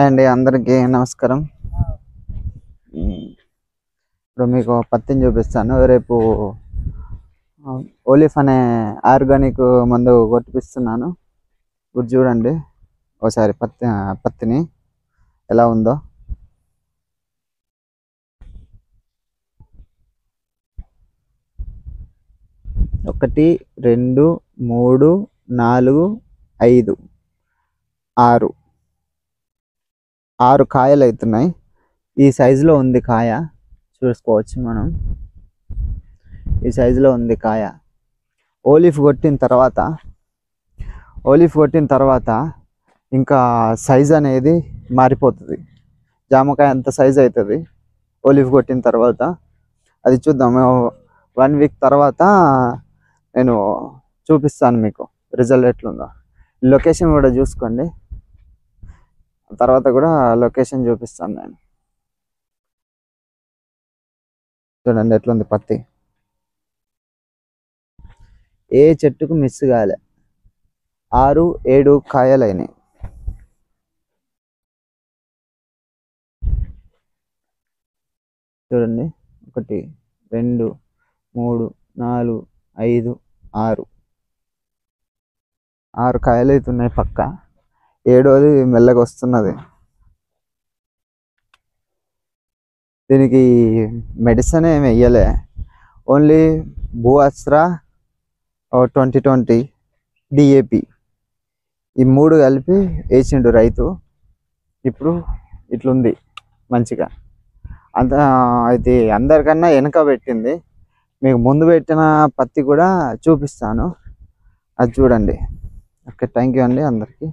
అండి అందరికీ నమస్కారం. ఇప్పుడు మీకు పత్తిని చూపిస్తాను. రేపు ఓలిఫ్ అనే ఆర్గానిక్ మందు కొట్టిపిస్తున్నాను. ఇప్పుడు చూడండి ఒకసారి పత్తిని ఎలా ఉందో. 1 2 3 4 5 6 కాయలు అవుతున్నాయి. ఈ సైజులో ఉంది కాయ, చూసుకోవచ్చు మనం. ఈ సైజులో ఉంది కాయ. ఓలిఫ్ కొట్టిన తర్వాత ఇంకా సైజ్ అనేది మారిపోతుంది. జామకాయ అంత సైజ్ అవుతుంది ఓలిఫ్ కొట్టిన తర్వాత. అది చూద్దాం. 1 వీక్ తర్వాత నేను చూపిస్తాను మీకు రిజల్ట్ ఎట్లుందో. లొకేషన్ కూడా చూసుకోండి, తర్వాత కూడా లొకేషన్ చూపిస్తాను నేను. చూడండి ఎట్లుంది పత్తి. ఏ చెట్టుకు మిస్ కాలే. 6 7 కాయలైనాయి. చూడండి 1 2 3 4 5 6 కాయలు అవుతున్నాయి పక్క. 7వది మెల్లగా వస్తున్నది. దీనికి మెడిసిన్ ఏమి వెయ్యలే, ఓన్లీ భూఅస్త్ర 2020 DAP ఈ 3 కలిపి వేసిండు రైతు. ఇప్పుడు ఇట్లుంది మంచిగా. అయితే అందరికన్నా వెనక పెట్టింది. మీకు ముందు పెట్టిన పత్తి కూడా చూపిస్తాను, అది చూడండి. ఓకే, థ్యాంక్ యూ అండి అందరికీ.